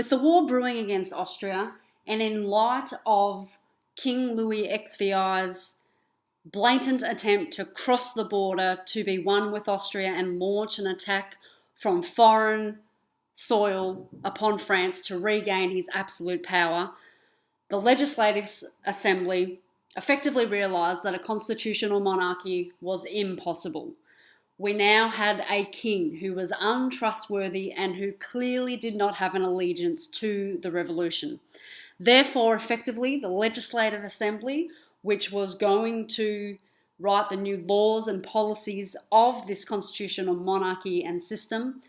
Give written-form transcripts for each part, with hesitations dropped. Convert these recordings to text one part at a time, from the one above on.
With the war brewing against Austria, and in light of King Louis XVI's blatant attempt to cross the border to be one with Austria and launch an attack from foreign soil upon France to regain his absolute power, the Legislative Assembly effectively realised that a constitutional monarchy was impossible. We now had a king who was untrustworthy and who clearly did not have an allegiance to the revolution. Therefore, effectively, the Legislative Assembly, which was going to write the new laws and policies of this constitutional monarchy and system,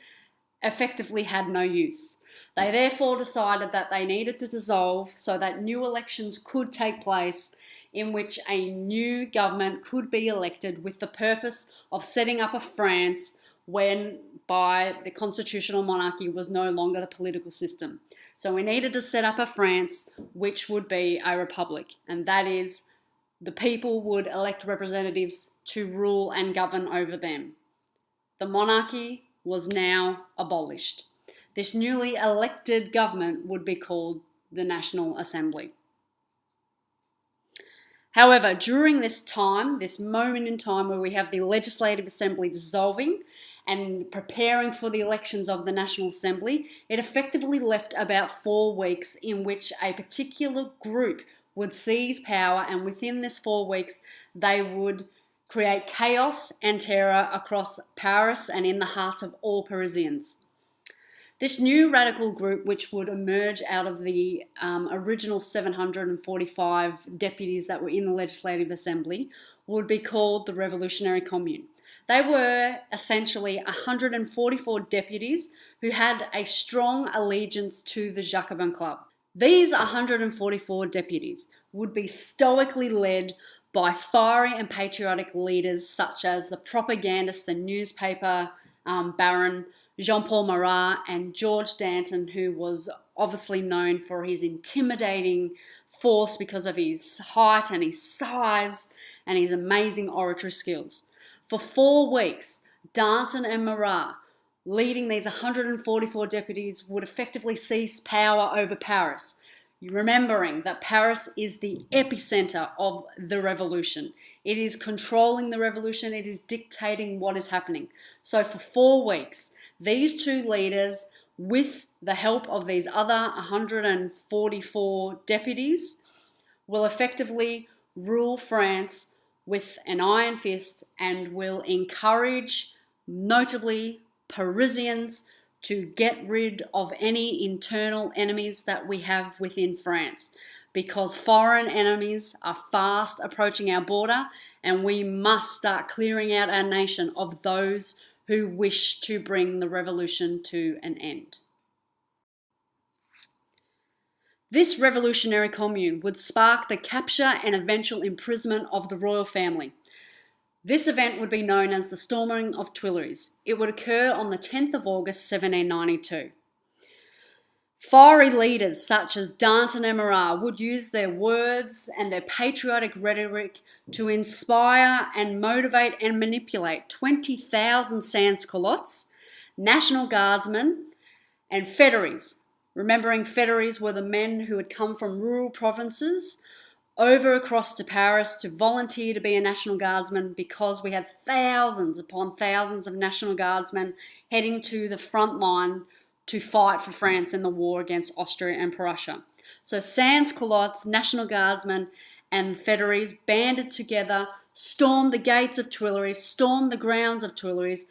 effectively had no use. They therefore decided that they needed to dissolve so that new elections could take place in which a new government could be elected with the purpose of setting up a France whereby the constitutional monarchy was no longer the political system. So we needed to set up a France which would be a republic, and that is the people would elect representatives to rule and govern over them. The monarchy was now abolished. This newly elected government would be called the National Assembly. However, during this time, this moment in time where we have the Legislative Assembly dissolving and preparing for the elections of the National Assembly, it effectively left about 4 weeks in which a particular group would seize power, and within this 4 weeks, they would create chaos and terror across Paris and in the hearts of all Parisians. This new radical group, which would emerge out of the original 745 deputies that were in the Legislative Assembly, would be called the Revolutionary Commune. They were essentially 144 deputies who had a strong allegiance to the Jacobin Club. These 144 deputies would be stoically led by fiery and patriotic leaders such as the propagandist and newspaper baron Jean-Paul Marat and George Danton, who was obviously known for his intimidating force because of his height and his size and his amazing oratory skills. For 4 weeks, Danton and Marat, leading these 144 deputies, would effectively seize power over Paris, remembering that Paris is the epicenter of the revolution. It is controlling the revolution, it is dictating what is happening. So for 4 weeks, these two leaders, with the help of these other 144 deputies, will effectively rule France with an iron fist and will encourage, notably, Parisians to get rid of any internal enemies that we have within France, because foreign enemies are fast approaching our border and we must start clearing out our nation of those who wish to bring the revolution to an end. This revolutionary commune would spark the capture and eventual imprisonment of the royal family. This event would be known as the Storming of Tuileries. It would occur on the 10th of August 1792. Fiery leaders such as Danton and Marat would use their words and their patriotic rhetoric to inspire and motivate and manipulate 20,000 sans-culottes, National Guardsmen, and Fédérés. Remembering Fédérés were the men who had come from rural provinces over across to Paris to volunteer to be a National Guardsman, because we had thousands upon thousands of National Guardsmen heading to the front line to fight for France in the war against Austria and Prussia. So sans-culottes, National Guardsmen, and Fédérés banded together, stormed the gates of Tuileries, stormed the grounds of Tuileries,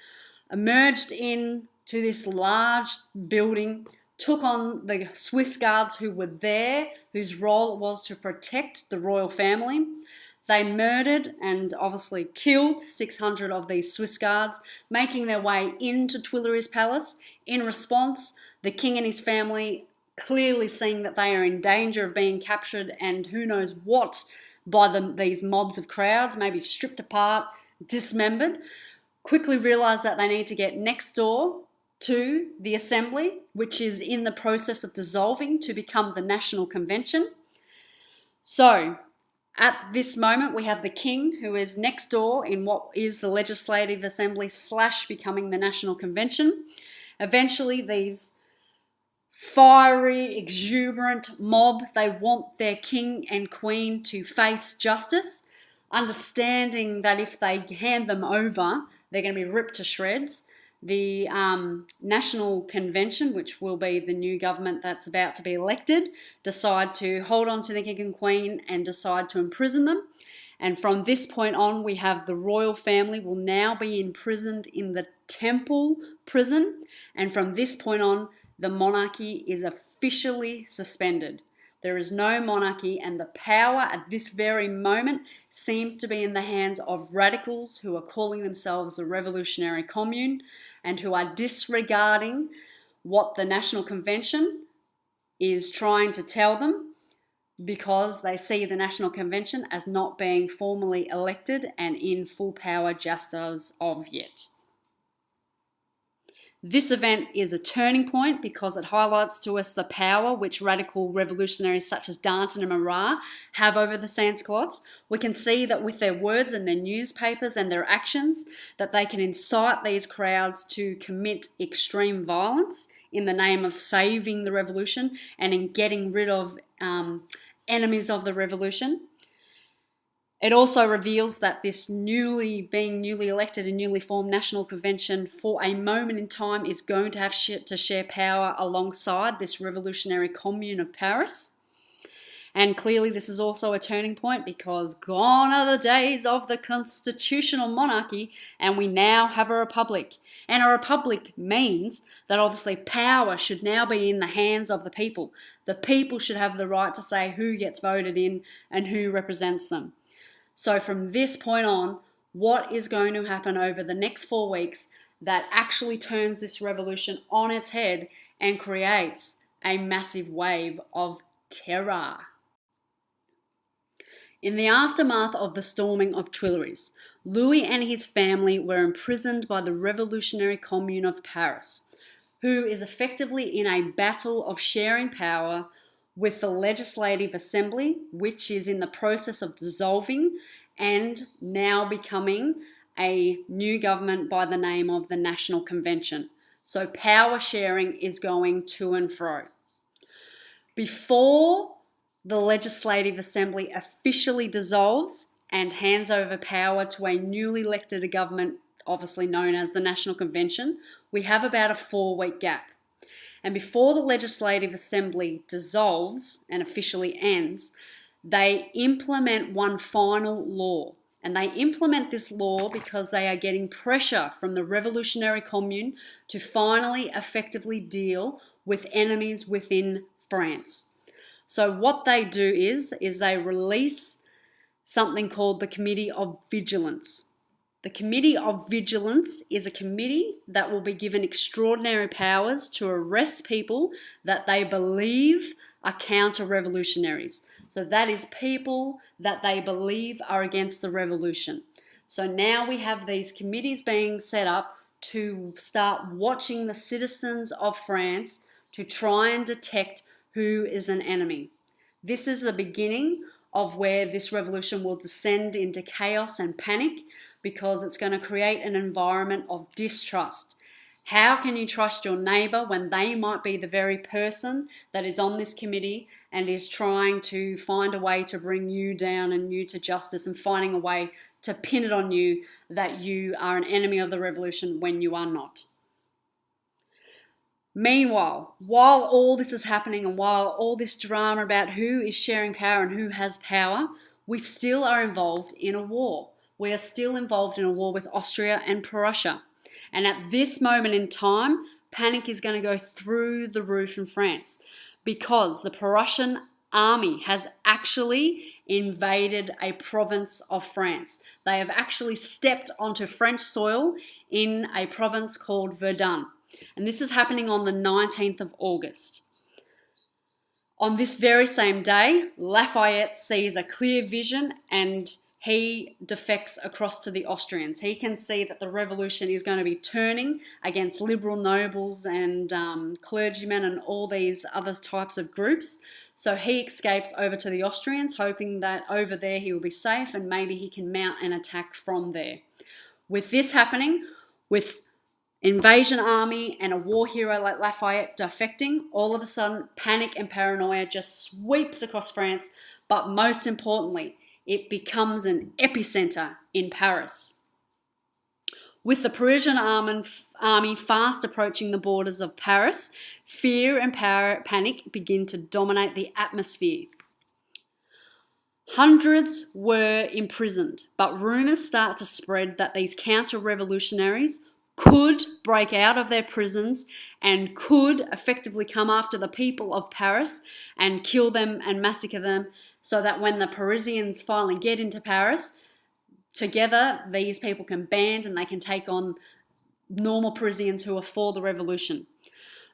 emerged into this large building, took on the Swiss guards who were there, whose role it was to protect the royal family. They murdered and obviously killed 600 of these Swiss guards, making their way into Tuileries Palace. In response, the king and his family, clearly seeing that they are in danger of being captured and who knows what by these mobs of crowds, maybe stripped apart, dismembered, quickly realised that they need to get next door to the assembly, which is in the process of dissolving to become the National Convention. So, at this moment, we have the king who is next door in what is the Legislative Assembly / becoming the National Convention. Eventually, these fiery, exuberant mob. They want their king and queen to face justice, understanding that if they hand them over, they're going to be ripped to shreds. The National Convention, which will be the new government that's about to be elected, decide to hold on to the king and queen and decide to imprison them. And from this point on, we have the royal family will now be imprisoned in the Temple prison. And from this point on, the monarchy is officially suspended. There is no monarchy, and the power at this very moment seems to be in the hands of radicals who are calling themselves the Revolutionary Commune and who are disregarding what the National Convention is trying to tell them, because they see the National Convention as not being formally elected and in full power just as of yet. This event is a turning point because it highlights to us the power which radical revolutionaries such as Danton and Marat have over the Sans-Culottes. We can see that with their words and their newspapers and their actions, that they can incite these crowds to commit extreme violence in the name of saving the revolution and in getting rid of enemies of the revolution. It also reveals that this newly elected and newly formed National Convention for a moment in time is going to have to share power alongside this revolutionary commune of Paris. And clearly this is also a turning point because gone are the days of the constitutional monarchy and we now have a republic. And a republic means that obviously power should now be in the hands of the people. The people should have the right to say who gets voted in and who represents them. So from this point on, what is going to happen over the next 4 weeks that actually turns this revolution on its head and creates a massive wave of terror? In the aftermath of the storming of Tuileries, Louis and his family were imprisoned by the Revolutionary Commune of Paris, who is effectively in a battle of sharing power with the Legislative Assembly, which is in the process of dissolving and now becoming a new government by the name of the National Convention. So power sharing is going to and fro. Before the Legislative Assembly officially dissolves and hands over power to a newly elected government, obviously known as the National Convention, we have about a 4-week gap. And before the Legislative Assembly dissolves and officially ends, they implement one final law. And they implement this law because they are getting pressure from the Revolutionary Commune to finally effectively deal with enemies within France. So what they do is they release something called the Committee of Vigilance. The Committee of Vigilance is a committee that will be given extraordinary powers to arrest people that they believe are counter-revolutionaries. So that is people that they believe are against the revolution. So now we have these committees being set up to start watching the citizens of France to try and detect who is an enemy. This is the beginning of where this revolution will descend into chaos and panic, because it's going to create an environment of distrust. How can you trust your neighbour when they might be the very person that is on this committee and is trying to find a way to bring you down and you to justice and finding a way to pin it on you that you are an enemy of the revolution when you are not? Meanwhile, while all this is happening and while all this drama about who is sharing power and who has power, we still are involved in a war. We are still involved in a war with Austria and Prussia. And at this moment in time, panic is going to go through the roof in France because the Prussian army has actually invaded a province of France. They have actually stepped onto French soil in a province called Verdun. And this is happening on the 19th of August. On this very same day, Lafayette sees a clear vision and he defects across to the Austrians. He can see that the revolution is going to be turning against liberal nobles and clergymen and all these other types of groups. So he escapes over to the Austrians, hoping that over there he will be safe and maybe he can mount an attack from there. With this happening, with Invasion army and a war hero like Lafayette defecting, all of a sudden panic and paranoia just sweeps across France, but most importantly, it becomes an epicenter in Paris. With the Parisian army fast approaching the borders of Paris, fear and panic begin to dominate the atmosphere. Hundreds were imprisoned, but rumours start to spread that these counter-revolutionaries could break out of their prisons and could effectively come after the people of Paris and kill them and massacre them, so that when the Parisians finally get into Paris, together these people can band and they can take on normal Parisians who are for the revolution.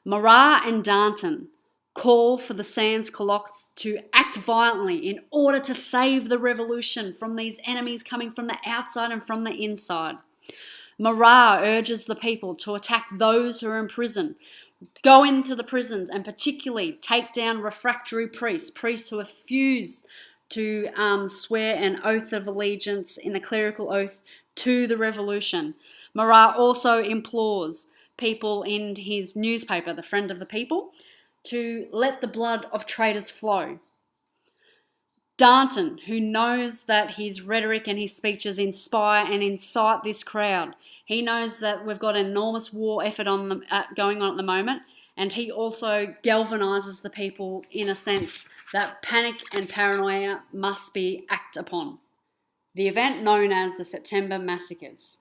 Marat and Danton call for the sans-culottes to act violently in order to save the revolution from these enemies coming from the outside and from the inside. Marat urges the people to attack those who are in prison, go into the prisons and particularly take down refractory priests who refuse to swear an oath of allegiance in a clerical oath to the revolution. Marat also implores people in his newspaper, The Friend of the People, to let the blood of traitors flow. Danton, who knows that his rhetoric and his speeches inspire and incite this crowd, he knows that we've got an enormous war effort going on at the moment, and he also galvanises the people in a sense that panic and paranoia must be acted upon. The event known as the September Massacres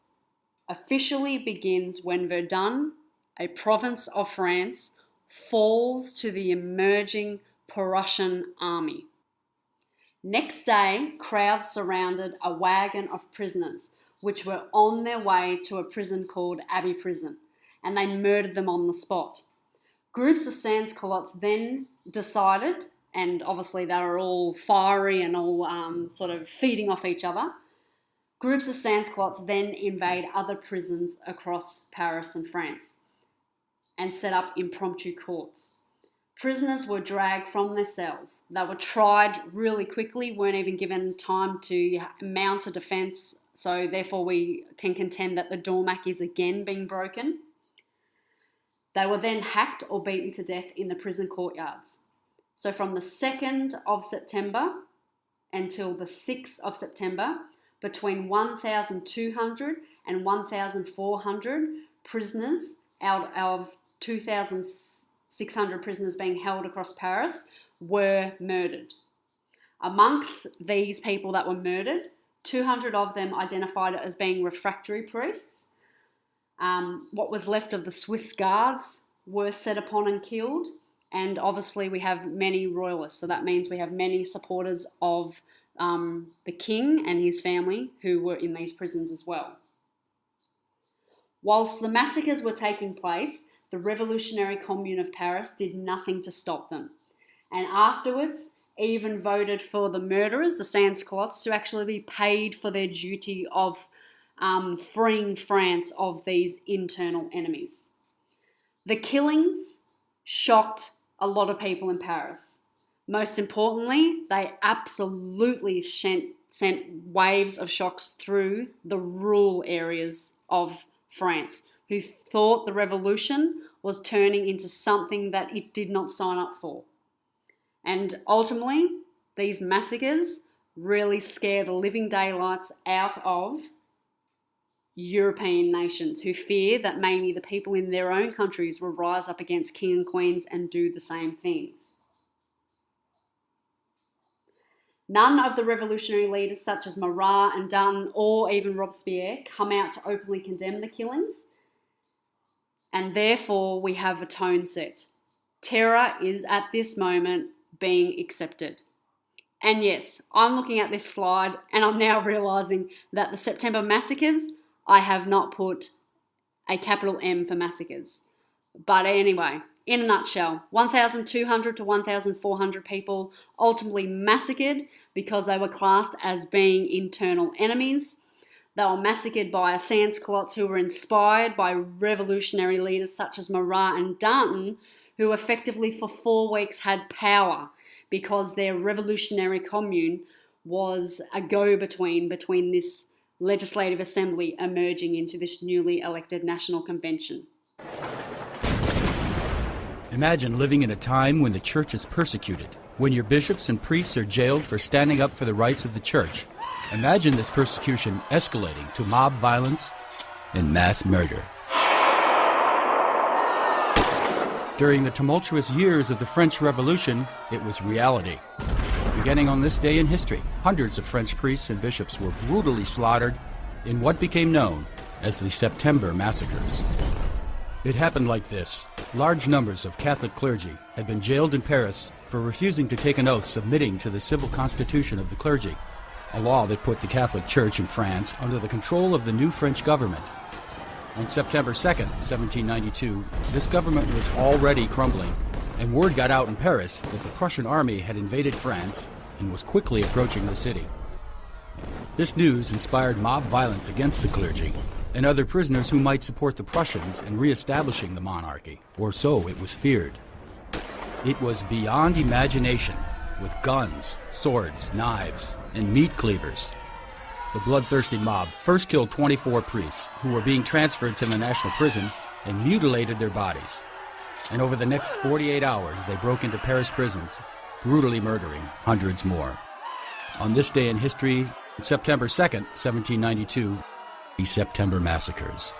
officially begins when Verdun, a province of France, falls to the emerging Prussian army. Next day, crowds surrounded a wagon of prisoners, which were on their way to a prison called Abbey Prison, and they murdered them on the spot. Groups of sans-culottes then decided, and obviously they were all fiery and all sort of feeding off each other, groups of sans-culottes then invade other prisons across Paris and France and set up impromptu courts. Prisoners were dragged from their cells. They were tried really quickly, weren't even given time to mount a defence, so therefore we can contend that the doormat is again being broken. They were then hacked or beaten to death in the prison courtyards. So from the 2nd of September until the 6th of September, between 1,200 and 1,400 prisoners out of 2,600 prisoners being held across Paris were murdered. Amongst these people that were murdered, 200 of them identified as being refractory priests. What was left of the Swiss guards were set upon and killed, and obviously we have many royalists, so that means we have many supporters of the king and his family who were in these prisons as well. Whilst the massacres were taking place, the Revolutionary Commune of Paris did nothing to stop them, and afterwards even voted for the murderers, the sans-culottes, to actually be paid for their duty of freeing France of these internal enemies. The killings shocked a lot of people in Paris. Most importantly, they absolutely sent waves of shocks through the rural areas of France, who thought the revolution was turning into something that it did not sign up for. And ultimately, these massacres really scare the living daylights out of European nations who fear that maybe the people in their own countries will rise up against king and queens and do the same things. None of the revolutionary leaders such as Marat and Danton or even Robespierre come out to openly condemn the killings, and therefore we have a tone set. Terror is at this moment being accepted. And yes, I'm looking at this slide and I'm now realising that the September massacres, I have not put a capital M for massacres. But anyway, in a nutshell, 1,200 to 1,400 people ultimately massacred because they were classed as being internal enemies. They were massacred by a sans-culottes who were inspired by revolutionary leaders such as Marat and Danton, who effectively for 4 weeks had power because their revolutionary commune was a go-between between this legislative assembly emerging into this newly elected National Convention. Imagine living in a time when the church is persecuted, when your bishops and priests are jailed for standing up for the rights of the church. Imagine this persecution escalating to mob violence and mass murder. During the tumultuous years of the French Revolution, it was reality. Beginning on this day in history, hundreds of French priests and bishops were brutally slaughtered in what became known as the September Massacres. It happened like this. Large numbers of Catholic clergy had been jailed in Paris for refusing to take an oath submitting to the civil constitution of the clergy, a law that put the Catholic Church in France under the control of the new French government. On September 2nd, 1792, this government was already crumbling, and word got out in Paris that the Prussian army had invaded France and was quickly approaching the city. This news inspired mob violence against the clergy and other prisoners who might support the Prussians in re-establishing the monarchy, or so it was feared. It was beyond imagination, with guns, swords, knives, and meat cleavers. The bloodthirsty mob first killed 24 priests who were being transferred to the national prison and mutilated their bodies. And over the next 48 hours, they broke into Paris prisons, brutally murdering hundreds more. On this day in history, September 2nd, 1792, the September Massacres.